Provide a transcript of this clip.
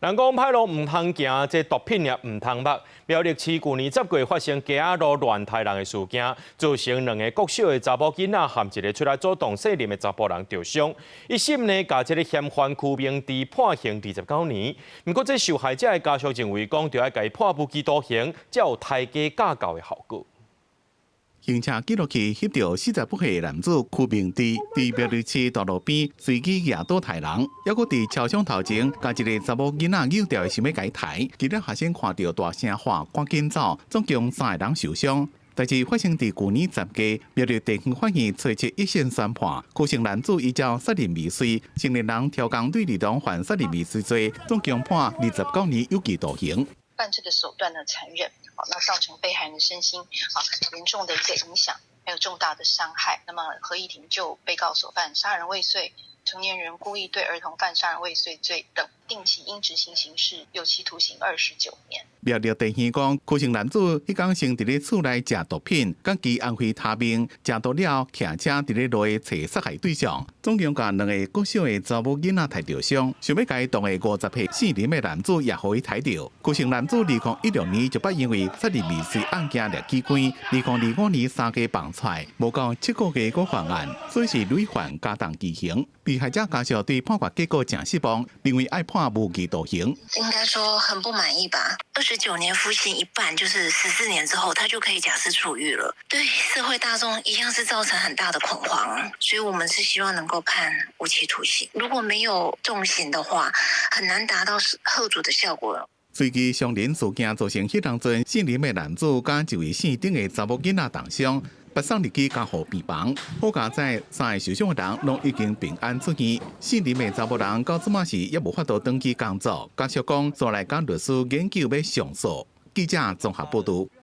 人講歹路唔通行，這毒品也唔通捌。苗栗市去年10月發生街仔路亂殺人的事件，造成2個國小的查某囡仔和一個出來主動適齡的查甫人受傷。一審呢，把這個嫌犯區明志判刑29年。不過，這受害者的家屬認為講，就要給判無期徒刑，才有抬價駕到的效果。行車記錄器翕到48歲男子區明志在苗栗市道路邊隨機壓倒殺人，還佫在車廂頭前，甲一個查某囡仔拗掉想要解抬，其他學生看到大聲喊趕緊走，總共3個人受傷。代志發生在去年10月，苗栗地方法院找出一審宣判，區姓男子依照殺人未遂、成年人挑工對兒童犯殺人未遂罪，總共判29年有期徒刑。犯這個手段的殘忍，那造成被害人的身心嚴重的一個影響，還有重大的傷害。那麼合議庭就被告所犯殺人未遂、成年人故意對兒童犯殺人未遂罪等，定其應執行刑事有期徒刑29年。苗栗地院講，區姓男子迄天先佇咧厝內食毒品，甲其安非他命，食毒了，騎車佇咧路找殺害對象，總共甲2個國小的查某囡仔抬着傷，想要甲同個50歲姓林的男子也互伊抬着。區姓男子2016年就捌因為殺人未遂案件掠去關，2025年3月放出來，無到7個月個犯案，所以是累犯加重其刑。被害者家屬對判決結果真失望，認為愛判無期徒刑。應該說很不滿意吧？29年服刑一半，就是14年之後，他就可以假釋出獄了。對社會大眾一樣是造成很大的恐慌，所以我們是希望能夠判無期徒刑。如果沒有重刑的話，很難達到嚇阻的效果。隨機傷人事件造成迄當陣姓林的男子甲一位姓丁的查某囡仔重傷，北送入去加護病房。好佳在3個受傷的人攏已經平安出院。姓林的查某人到即馬時也無法度登記工作，家屬講，將來甲律師研究要上訴。記者綜合報道。